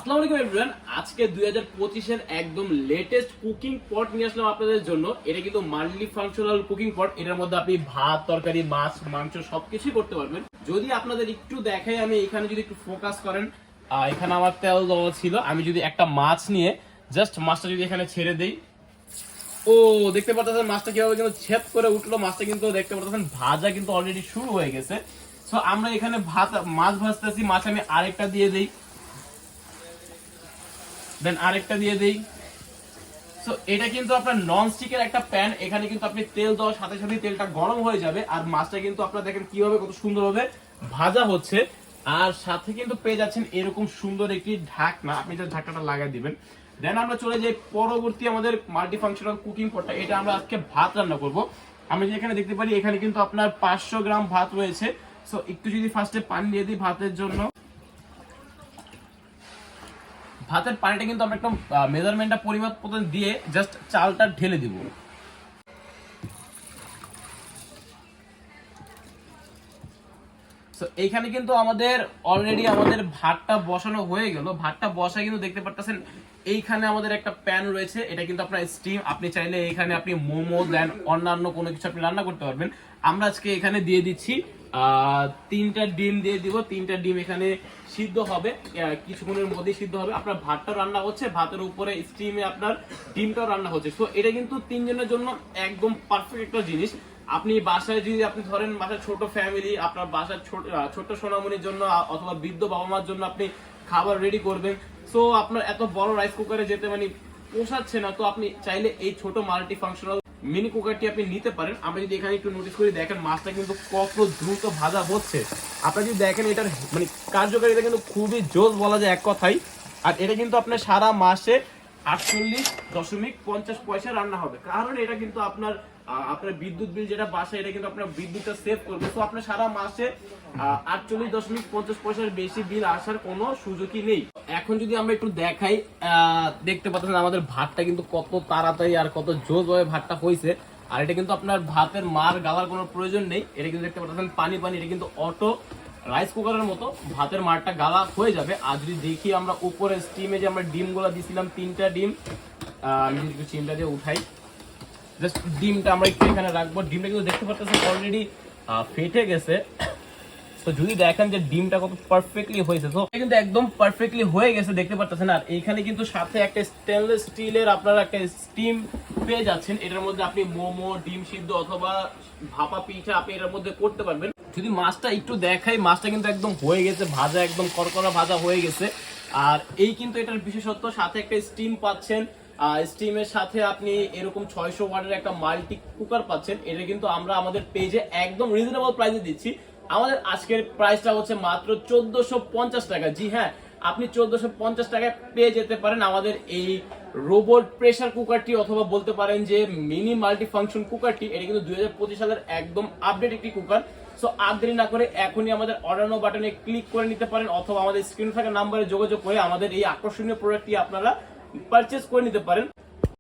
আসসালামু আলাইকুম এভরিওয়ান। আজকে 2025 এর একদম লেটেস্ট কুকিং পট নিয়ে আসলাম আপনাদের জন্য। এটা কিন্তু মাল্টি ফাংশনাল কুকিং পট। এটার মধ্যে আপনি ভাত, তরকারি, মাছ, মাংস সবকিছুই করতে পারবেন। যদি আপনাদের একটু দেখাই, আমি এখানে যদি একটু ফোকাস করেন, এখানে আমার তেল দেওয়া ছিল। আমি যদি একটা মাছ নিয়ে জাস্ট মাছটা যদি এখানে ছেড়ে দেই, ও দেখতে পাচ্ছেন মাছটা কিভাবে কিন্তু ছেদ করে উঠলো। মাছটা কিন্তু দেখতে পাচ্ছেন ভাজা কিন্তু অলরেডি শুরু হয়ে গেছে। সো আমরা এখানে মাছ ভাজতেছি। মাছ আমি আরেকটা দিয়ে দেই, দেন আরেকটা দিয়ে দেই। সো এটা কিন্তু আপনার নন স্টিকের একটা প্যান। এখানে কিন্তু আপনি তেল দেওয়ার সাথে সাথে তেলটা গরম হয়ে যাবে, আর মাছটা কিন্তু আপনারা দেখেন কিভাবে কত সুন্দরভাবে ভাজা হচ্ছে। আর সাথে কিন্তু পেয়ে যাচ্ছেন এরকম সুন্দর একটি ঢাকনা। আপনি যে ঢাকনাটা লাগাই দিবেন, দেন আমরা চলে যাই পরবর্তী আমাদের মাল্টি ফাংশনাল কুকিং পটটা। এটা আমরা আজকে ভাত রান্না করব। আমি যেখানে দেখতে পারি এখানে কিন্তু আপনার 500 গ্রাম ভাত রয়েছে। সো একটু যদি ফার্স্টে পানি দিয়ে দিই ভাতের জন্য। ভাতের পানিটা কিন্তু আমরা একটা মেজারমেন্টটা পরিমাপ মতন দিয়ে জাস্ট চালটা ঢেলে দিব। সো এইখানে কিন্তু আমাদের অলরেডি আমাদের ভাতটা বসানো হয়ে গেল। ভাতটা বসা কিন্তু দেখতে পারতেছেন এইখানে আমাদের একটা প্যান রয়েছে। এটা কিন্তু আপনার স্টিম। আপনি চাইলে এখানে আপনি মোমো দেন অন্যান্য কোনো কিছু আপনি রান্না করতে পারবেন। আমরা আজকে এখানে দিয়ে দিচ্ছি 3টা ডিম দিয়ে দিব। 3টা ডিম এখানে সিদ্ধ হবে, কিছুক্ষণের মধ্যে সিদ্ধ হবে। আপনার ভাতটা রান্না হচ্ছে, ভাতের উপরে স্টিমে আপনার ডিমটাও রান্না হচ্ছে। তো এটা কিন্তু 3 জনের জন্য একদম পারফেক্ট একটা জিনিস। আপনি বাসায় যদি আপনি ধরেন বাসায় ছোট ফ্যামিলি, আপনার বাসার ছোট সোনামণির জন্য অথবা বৃদ্ধ বাবা মার জন্য আপনি খাবার রেডি করবেন। সো আপনার এত বড় রাইস কুকারে যেতে মানে পোষাচ্ছে না। তো আপনি চাইলে এই ছোট মাল্টি ফাংশনাল মিনি কুকারটি আপনি নিতে পারেন। আমরা যদি এখানে একটু নোটিস করে দেখেন মাছটা কিন্তু কত দ্রুত ভাজা হচ্ছে। আপনারা যদি দেখেন এটার মানে কার্যকারিতা কিন্তু খুবই জোস বলা যায় এক কথাই। আর এটা কিন্তু আপনার সারা মাসে 48.50 রান্না হবে। কারণ এটা কিন্তু আপনার বিদ্যুৎ বিল যেটা বাসায়, এটা কিন্তু আপনার বিদ্যুৎটা সেভ করবে। তো আপনার সারা মাসে 48.50 বেশি বিল আসার কোনো সুযোগই নেই। এখন যদি আমরা একটু দেখাই, দেখতে পাচ্ছেন আমাদের ভাতটা কিন্তু কত তাড়াতাড়ি আর কত জোর ভাবে ভাতটা হয়েছে। আর এটা কিন্তু আপনার ভাতের মার গালার কোনো প্রয়োজন নেই। এটা কিন্তু দেখতে পাচ্ছেন পানি পানি, এটা কিন্তু অটো রাইস কুকারের মতো ভাতের মারটা গালা হয়ে যাবে। আর যদি দেখি আমরা উপরে স্টিমে যে আমরা ডিমগুলো দিছিলাম 3টা ডিম, আমি যদি একটু চিমটা দিয়ে উঠাই, জাস্ট ডিমটা আমরা একটু এখানে রাখবো। ডিমটা কিন্তু দেখতে পাচ্ছেন অলরেডি ফেটে গেছে। তো যদি দেখেন যে ডিমটা কত পারফেক্টলি হয়েছে, তো কিন্তু একদম পারফেক্টলি হয়ে গেছে দেখতে পাচ্ছেন। আর এইখানে কিন্তু সাথে একটা স্টেনলেস স্টিলের আপনারা একটা স্টিম পেয়ে যাচ্ছেন। এটার মধ্যে আপনি মোমো, ডিম সিদ্ধ অথবা ভাপা পিঠা আপনি এটার মধ্যে করতে পারবেন। যদি মাছটা একটু দেখাই, মাছটা কিন্তু একদম হয়ে গেছে ভাজা, একদম করকরা ভাজা হয়ে গেছে। আর এই কিন্তু এটার বিশেষত্ব, সাথে একটা স্টিম পাচ্ছেন। স্টিমের সাথে আপনি এরকম 600 ওয়াটের একটা মাল্টি কুকার পাচ্ছেন। এটা কিন্তু আমরা আমাদের পেজে একদম রিজনেবল প্রাইসে দিচ্ছি। আমাদের আজকের প্রাইসটা হচ্ছে মাত্র 1450 টাকা। জি হ্যাঁ, আপনি 1450 টাকায় পেয়ে যেতে পারেন আমাদের এই রোবট প্রেসার কুকারটি, অথবা বলতে পারেন যে মিনি মাল্টি ফাংশন কুকারটি। এটা কিন্তু 2025 সালের একদম আপডেট একটি কুকার। সো আর দেরি না করে এখনই আমাদের অর্ডার নাও বাটনে ক্লিক করে নিতে পারেন, অথবা আমাদের স্ক্রিনে থাকা নাম্বারে যোগাযোগ করে আমাদের এই আকর্ষণীয় প্রোডাক্টটি আপনারা পারচেজ করে নিতে পারেন।